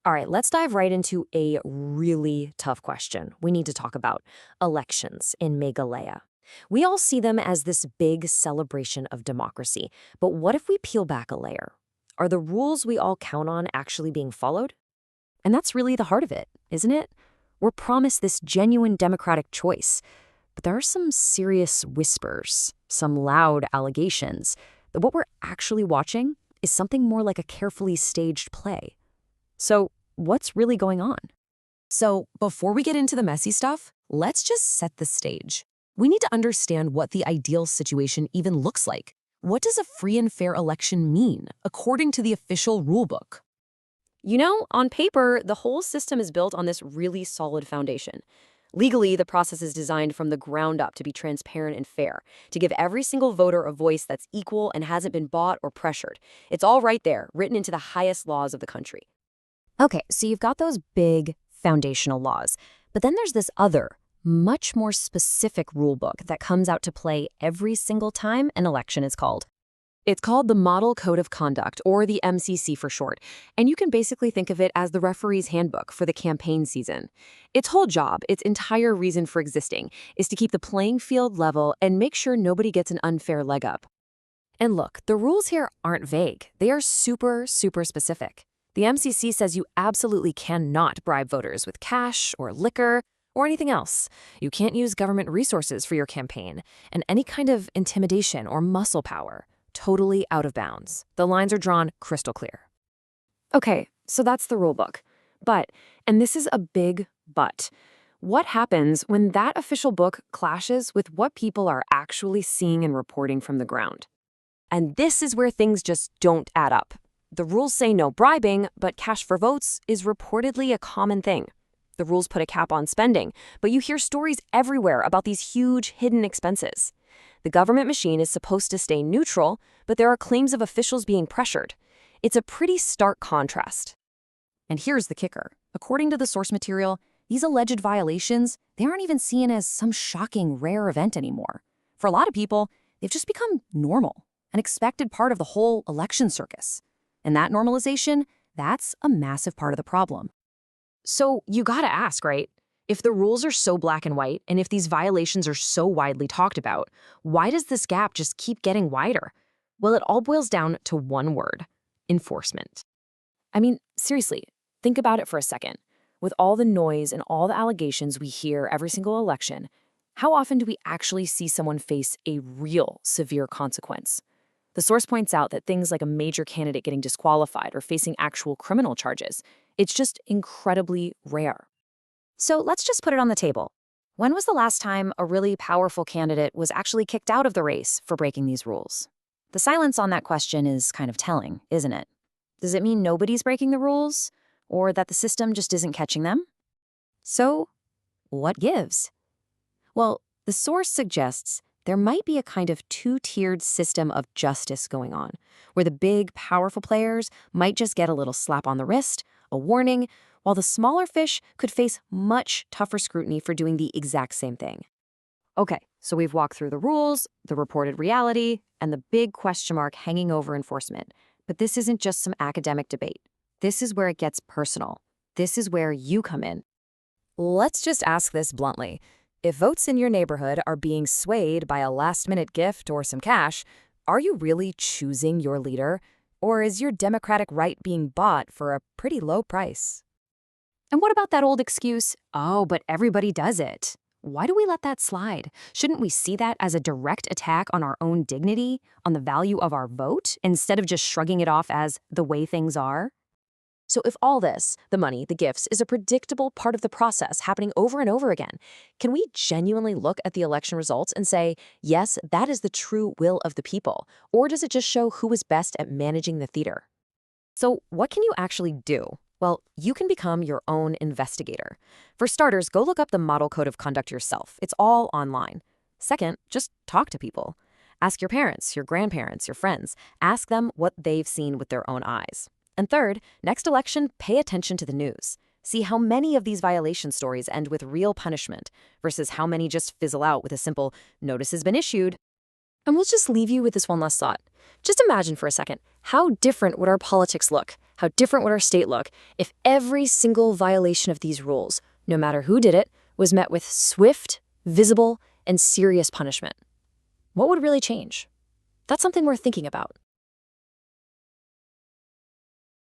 All right, let's dive right into a really tough question we need to talk about elections in Meghalaya. We all see them as this big celebration of democracy, but what if we peel back a layer? Are the rules we all count on actually being followed? And that's really the heart of it, isn't it? We're promised this genuine democratic choice, but there are some serious whispers, some loud allegations, that what we're actually watching is something more like a carefully staged play. So, what's really going on? So, before we get into the messy stuff, let's just set the stage. We need to understand what the ideal situation even looks like. What does a free and fair election mean, according to the official rulebook? You know, on paper, the whole system is built on this really solid foundation. Legally, the process is designed from the ground up to be transparent and fair, to give every single voter a voice that's equal and hasn't been bought or pressured. It's all right there, written into the highest laws of the country. Okay, so you've got those big foundational laws, but then there's this other, much more specific rule book that comes out to play every single time an election is called. It's called the Model Code of Conduct, or the MCC for short, and you can basically think of it as the referee's handbook for the campaign season. Its whole job, its entire reason for existing, is to keep the playing field level and make sure nobody gets an unfair leg up. And look, the rules here aren't vague. They are super, super specific. The MCC says you absolutely cannot bribe voters with cash or liquor or anything else. You can't use government resources for your campaign, and any kind of intimidation or muscle power, totally out of bounds. The lines are drawn crystal clear. Okay, so that's the rule book. But, and this is a big but, what happens when that official book clashes with what people are actually seeing and reporting from the ground? And this is where things just don't add up. The rules say no bribing, but cash for votes is reportedly a common thing. The rules put a cap on spending, but you hear stories everywhere about these huge hidden expenses. The government machine is supposed to stay neutral, but there are claims of officials being pressured. It's a pretty stark contrast. And here's the kicker. According to the source material, these alleged violations, they aren't even seen as some shocking, rare event anymore. For a lot of people, they've just become normal, an expected part of the whole election circus. And that normalization, that's a massive part of the problem. So you gotta ask, right? If the rules are so black and white, and if these violations are so widely talked about, why does this gap just keep getting wider? Well, it all boils down to one word: enforcement. I mean, seriously, think about it for a second. With all the noise and all the allegations we hear every single election, how often do we actually see someone face a real severe consequence? The source points out that things like a major candidate getting disqualified or facing actual criminal charges, it's just incredibly rare. So let's just put it on the table. When was the last time a really powerful candidate was actually kicked out of the race for breaking these rules? The silence on that question is kind of telling, isn't it? Does it mean nobody's breaking the rules, or that the system just isn't catching them? So, what gives? Well, the source suggests there might be a kind of two-tiered system of justice going on, where the big, powerful players might just get a little slap on the wrist, a warning, while the smaller fish could face much tougher scrutiny for doing the exact same thing. Okay, so we've walked through the rules, the reported reality, and the big question mark hanging over enforcement. But this isn't just some academic debate. This is where it gets personal. This is where you come in. Let's just ask this bluntly. If votes in your neighborhood are being swayed by a last-minute gift or some cash, are you really choosing your leader? Or is your democratic right being bought for a pretty low price? And what about that old excuse, oh, but everybody does it? Why do we let that slide? Shouldn't we see that as a direct attack on our own dignity, on the value of our vote, instead of just shrugging it off as the way things are? So if all this, the money, the gifts, is a predictable part of the process happening over and over again, can we genuinely look at the election results and say, yes, that is the true will of the people? Or does it just show who is best at managing the theater? So what can you actually do? Well, you can become your own investigator. For starters, go look up the Model Code of Conduct yourself. It's all online. Second, just talk to people. Ask your parents, your grandparents, your friends. Ask them what they've seen with their own eyes. And third, next election, pay attention to the news. See how many of these violation stories end with real punishment versus how many just fizzle out with a simple "notice has been issued." And we'll just leave you with this one last thought. Just imagine for a second, how different would our politics look? How different would our state look if every single violation of these rules, no matter who did it, was met with swift, visible, and serious punishment? What would really change? That's something worth thinking about.